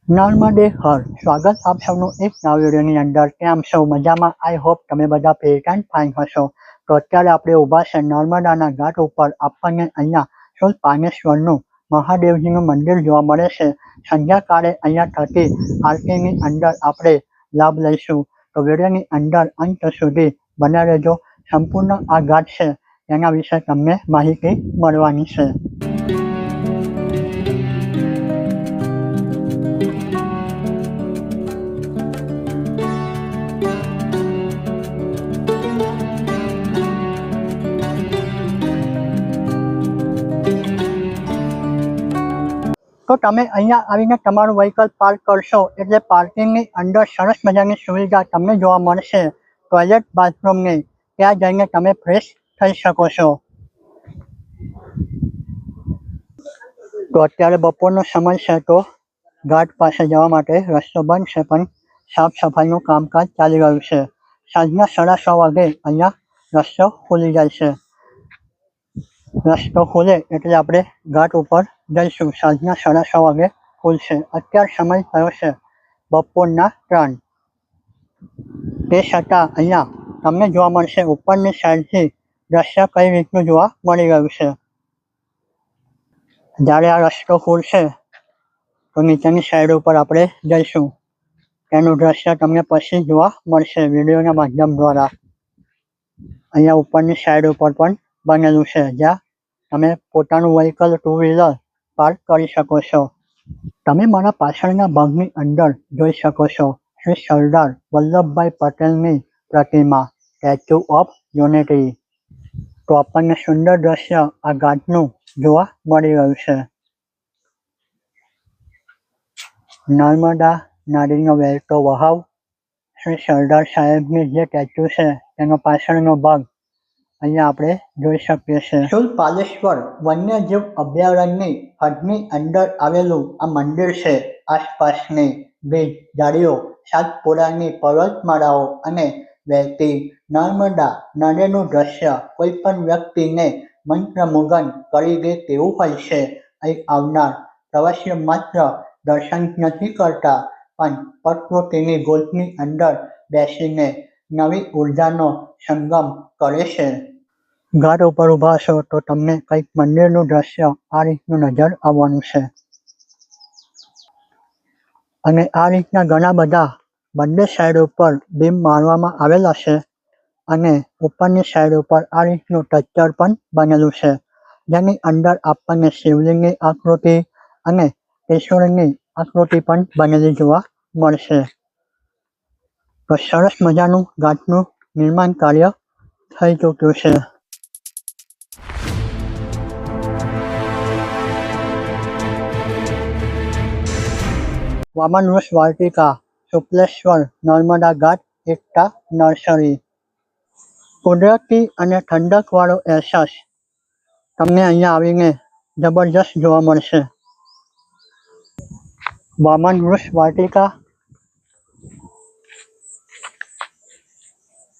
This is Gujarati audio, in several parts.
નર્મદે હર સ્વાગત આપ સૌનું એક નવા વિડીયોની અંદર કેમ છો મજામાં? આઈ હોપ તમે બધા ફિટ એન્ડ ફાઇન હશો. તો અત્યારે આપણે ઊભા છે નર્મદાના ઘાટ ઉપર. આપણને અહીંયા શુદ્ધ પાનેશ્વરનું મહાદેવજીનું મંદિર જોવા મળે છે. સંધ્યાકાળે અહીંયા થતી આરતીની અંદર આપણે લાભ લઈશું. તો વિડીયોની અંદર અંત સુધી બન્યા રહેજો. સંપૂર્ણ આ ઘાટ છે તેના વિશે તમને માહિતી મળવાની છે. તો તમે અહીંયા આવીને તમારું વ્હીકલ પાર્ક કરશો એટલે પાર્કિંગની અંદર સરસ મજાની સુવિધા તમને જોવા મળશે. ટોયલેટ બાથરૂમની ત્યાં જઈને તમે ફ્રેશ થઈ શકો છો. તો અત્યારે બપોરનો સમય છે તો ઘાટ પાસે જવા માટે રસ્તો બંધ છે, પણ સાફ સફાઈનું કામકાજ ચાલી રહ્યું છે. સાંજના 6:30 વાગે અહીંયા રસ્તો ખુલી જાય છે. રસ્તો ખુલે એટલે આપણે ઘાટ ઉપર જઈશું. સાંજના 6:30 વાગે ખુલશે. અત્યાર સમય થયો છે બપોરના 3. તે છતાં અહીંયા તમને જોવા મળશે ઉપરની સાઈડથી દ્રશ્ય કઈ રીતનું જોવા મળી રહ્યું છે. જ્યારે આ રસ્તો ખુલશે તો નીચેની સાઈડ ઉપર આપણે જઈશું. તેનું દ્રશ્ય તમને પછી જોવા મળશે વિડીયોના માધ્યમ દ્વારા. અહીંયા ઉપરની સાઈડ ઉપર પણ બનેલું છે જ્યાં તમે પોતાનું વ્હીકલ 2 વ્હીલર પાર્ક કરી શકો છો. તમે મારા પાછળના ભાગની અંદર જોઈ શકો છો શ્રી સરદાર વલ્લભભાઈ પટેલની પ્રતિમા, સ્ટેચ્યુ ઓફ યુનિટી. તો આપણને સુંદર દ્રશ્ય આ ઘાટનું જોવા મળી રહ્યું છે. નર્મદા નદીનો વહેતો વહાવ, શ્રી સરદાર સાહેબની જે સ્ટેચ્યુ છે તેનો પાછળનો ભાગ અહીંયા આપણે જોઈ શકીએ છીએ. શુદ્ધ પાલેશ્વર વન્યજીવ અભયારણ્યની હદની અંદર આવેલું આ મંદિર છે. આસપાસની બીજ ઝાડીઓ, સાતપુડાની પર્વતમાળાઓ અને વહેતી નર્મદા નદીનું દ્રશ્ય કોઈ પણ વ્યક્તિને મંત્રમુગ્ધ કરી દે તેવું હોય છે. અહીં આવનાર પ્રવાસીઓ માત્ર દર્શન નથી કરતા, પણ પ્રકૃતિની ગોદની અંદર બેસીને નવી ઉર્જાનો સંગમ કરે છે. ઘાટ ઉપર ઊભા છો તો તમને કંઈક મંદિરનું દ્રશ્ય આ રીતનું નજર આવવાનું છે. અને આ રીતના ઘણા બધા બંને સાઈડ ઉપર બીમ મારવામાં આવેલા છે. અને ઉપરની સાઈડ ઉપર આ રીતનું સ્ટ્રક્ચર પણ બનેલું છે જેની અંદર આપણને શિવલિંગની આકૃતિ અને ત્રિશૂળની આકૃતિ પણ બનેલી જોવા મળશે. તો સરસ મજાનું ઘાટનું નિર્માણ કાર્ય થઈ ચૂક્યું છે. વામન વૃક્ષ વાટિકા, શુક્લેશ્વર નર્મદા ઘાટ એકતા નર્સરી. કુદરતી અને ઠંડકવાળો અહેસાસ તમને અહીંયા આવીને જબરજસ્ત જોવા મળશે. વામન વૃક્ષ વાટિકા.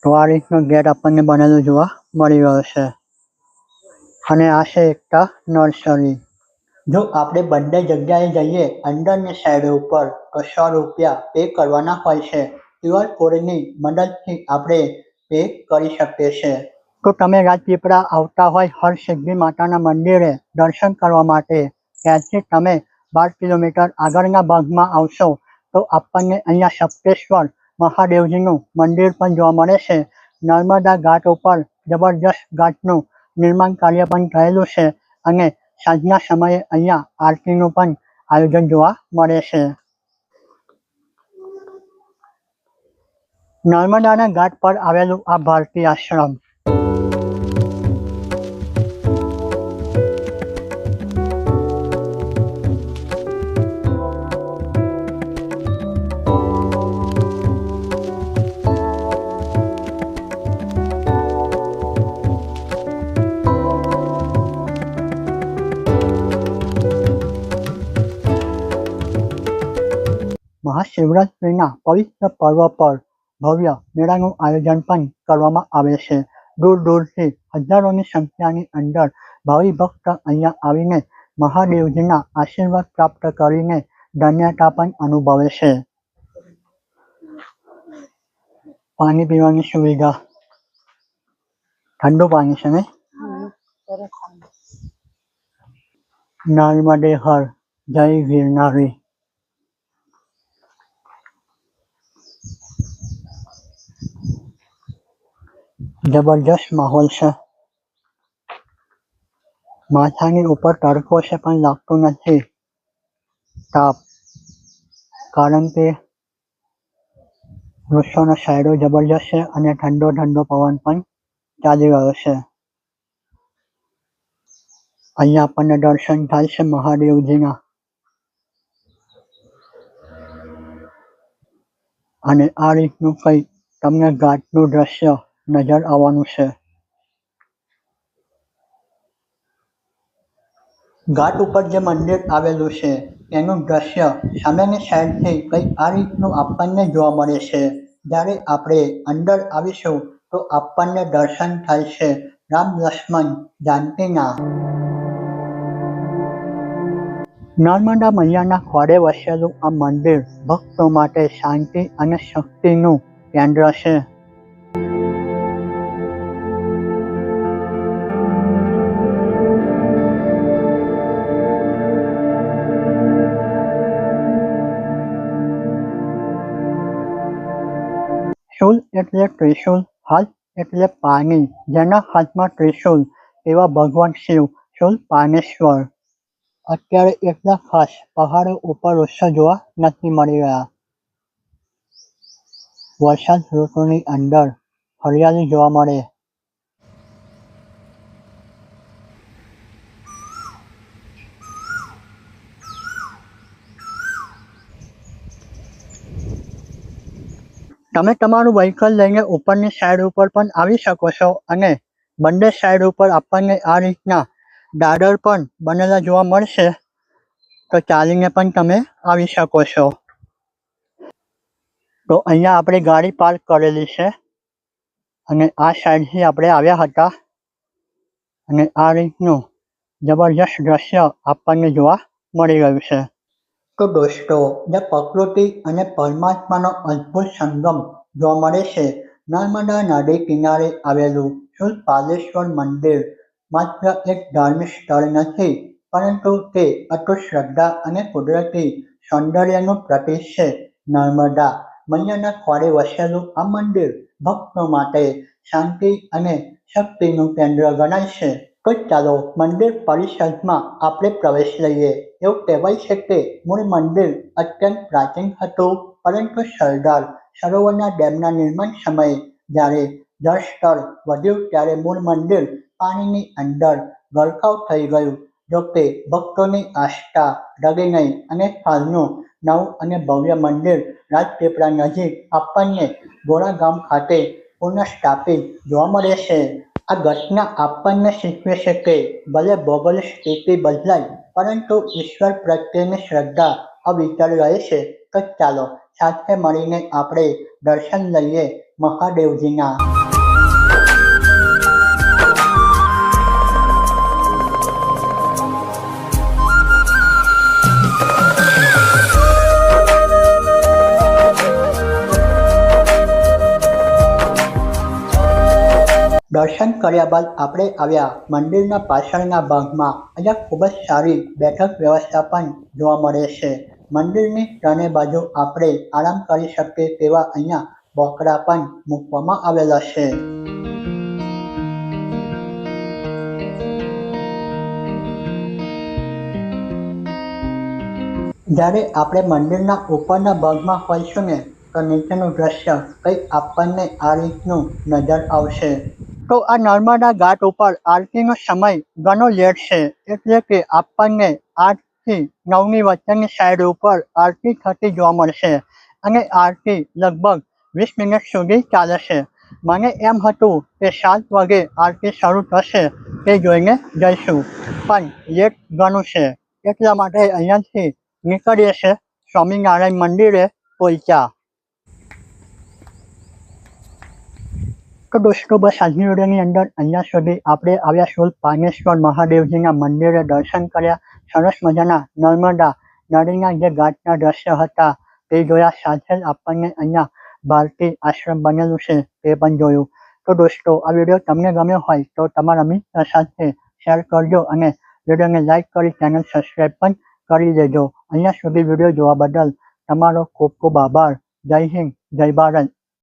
તો આ રીતનો ગેટ આપણને બનેલું જોવા મળી રહ્યો છે. અને આ છે એકતા નર્સરી. જો આપણે બંને જગ્યાએ જઈએ અંદરની સાઈડ ઉપર તો 100 રૂપિયા પે કરવાના હોય છે. QR કોડની મદદથી આપણે પે કરી શકીએ છીએ. તો તમે રાજપીપળા આવતા હોય હરસિદ્ધિ માતાના મંદિરે દર્શન કરવા માટે, ત્યાંથી તમે 12 કિલોમીટર આગળના ભાગમાં આવશો તો આપણને અહીંયા સપ્તેશ્વર મહાદેવજીનું મંદિર પણ જોવા મળે છે. નર્મદા ઘાટ ઉપર જબરજસ્ત ઘાટનું નિર્માણ કાર્ય પણ થયેલું છે અને સાંજના સમયે અહીંયા આરતીનું પણ આયોજન જોવા મળે છે. નર્મદાના ઘાટ પર આવેલું આ ભારતી આશ્રમ. મહાશિવરાત્રિના પવિત્ર પર્વ પર ભવ્ય મેળાનું આયોજન પણ કરવામાં આવે છે. દૂર દૂરથી હજારોની સંખ્યાની અંદર ભાવિ ભક્ત અહીંયા આવીને મહાદેવજીના આશીર્વાદ પ્રાપ્ત કરીને ધન્યતા પણ અનુભવે છે. પાણી પીવાની સુવિધા, ઠંડુ પાણી છે ને. નર્મદે હર જય ગિરનારી. જબરજસ્ત માહોલ છે. માથાની ઉપર તડકો છે પણ લાગતું નથી તાપ, કારણ કે વૃક્ષોનો છાંયડો જબરજસ્ત છે અને ઠંડો ઠંડો પવન પણ ચાલી રહ્યો છે. અહીંયા આપણને દર્શન થાય છે મહાદેવજીના, અને આ રીતનું કંઈક તમને ઘાટનું દ્રશ્ય નજર આવવાનું છે. ઘાટ ઉપર જે મંદિર આવેલું છે એનું દ્રશ્ય સામેની સાઈડથી કંઈક આ રીતનું આપણને જોવા મળે છે. જ્યારે આપણે અંદર આવીશું તો આપણને દર્શન થાય છે રામ લક્ષ્મણ જાનકીના. નર્મદા મૈયાના ખોળે વસેલું આ મંદિર ભક્તો માટે શાંતિ અને શક્તિનું કેન્દ્ર છે. શૂલ એટલે ત્રિશૂલ, હાથ એટલે પાણી, જેના હાથમાં ત્રિશૂલ એવા ભગવાન શિવ શૂલપાણેશ્વર. અત્યારે એટલા ખાસ પહાડો ઉપર વૃક્ષો જોવા નથી મળી રહ્યા. વરસાદ ઋતુની અંદર હરિયાળી જોવા મળે. તમે તમારું વ્હીકલ લઈને ઉપરની સાઈડ ઉપર પણ આવી શકો છો અને બંને સાઈડ ઉપર આપણને આ રીતના દાદર પણ બનેલા જોવા મળશે, તો ચાલીને પણ તમે આવી શકો છો. તો અહીંયા આપણે ગાડી પાર્ક કરેલી છે અને આ સાઈડથી આપણે આવ્યા હતા અને આ રીતનું જબરજસ્ત દ્રશ્ય આપણને જોવા મળી રહ્યું છે. તો દોસ્તો, જે પ્રકૃતિ અને પરમાત્માનો અદ્ભુત સંગમ જોવા મળે છે નર્મદા નદી કિનારે આવેલું શૂલપાણેશ્વર મંદિર માત્ર એક ધાર્મિક સ્થળ નથી, પરંતુ તે અતૂટ શ્રદ્ધા અને કુદરતી સૌંદર્યનું પ્રતીક છે. નર્મદા મૈયાના ખોળે વસેલું આ મંદિર ભક્તો માટે શાંતિ અને શક્તિનું કેન્દ્ર ગણાય છે. તો ચાલો મંદિર પરિસરમાં આપણે પ્રવેશ લઈએ. એવું કહેવાય છે કે મૂળ મંદિર અત્યંત પ્રાચીન હતું, પરંતુ સરદાર સરોવરના ડેમના નિર્માણ સમયે જ્યારે જળસ્તર વધ્યું ત્યારે મૂળ મંદિર પાણીની અંદર ગરકાવ થઈ ગયું. જોકે ભક્તોની આસ્થા ડગી નહીં અને હાલનું નવું અને ભવ્ય મંદિર રાજપીપળા નજીક આપણને ગોળા ગામ ખાતે પુનઃસ્થાપિત જોવા મળે છે. આ ઘટના આપણને શીખવે છે કે ભલે ભૌગોલિક સ્થિતિ બદલાય, પરંતુ ઈશ્વર પ્રત્યેની શ્રદ્ધા અવિચળ રહે છે. તો ચાલો સાથે મળીને આપણે દર્શન લઈએ મહાદેવજીના. દર્શન કર્યા બાદ આપણે આવ્યા મંદિરના પાછળના ભાગમાં. અહીંયા ખૂબ જ સારી બેઠક વ્યવસ્થા પણ જોવા મળે છે. મંદિરની ત્રણેય બાજુ આપણે આરામ કરી શકીએ તેવા અહીંયા બોકડા પણ મૂકવામાં આવેલા છે. જ્યારે આપણે મંદિરના ઉપરના ભાગમાં હોઈશું ને તો નીચેનું દ્રશ્ય કંઈક આપણને આ રીતનું નજર આવશે. તો આ નર્મદા ઘાટ ઉપર આરતીનો સમય ઘણો લેટ છે, એટલે કે આપણને 8 થી 9ની વચ્ચેની સાઈડ ઉપર આરતી થતી જોવા મળશે અને આરતી લગભગ 20 મિનિટ સુધી ચાલે છે. મને એમ હતું કે 7 વાગે આરતી શરૂ થશે તે જોઈને જઈશું, પણ લેટ ઘણું છે, એટલા માટે અહીંયાથી નીકળીએ છીએ સ્વામિનારાયણ મંદિરે પહોંચ્યા. તો દોસ્તો, બસ આજની વિડીયોની અંદર અહીંયા સુધી આપણે આવ્યા શૂલપાણેશ્વર મહાદેવજીના મંદિરે દર્શન કર્યા. સરસ મજાના નર્મદા નદીના જે ઘાટના દ્રશ્ય હતા તે જોયા, સાથે જ આપણને અહીંયા ભારતીય આશ્રમ બનેલું છે તે પણ જોયું. તો દોસ્તો, આ વિડીયો તમને ગમ્યો હોય તો તમારા મિત્ર સાથે શેર કરજો અને વિડીયોને લાઇક કરી ચેનલ સબસ્ક્રાઈબ પણ કરી દેજો. અહીંયા સુધી વિડીયો જોવા બદલ તમારો ખૂબ ખૂબ આભાર. જય હિન્દ, જય ભારત.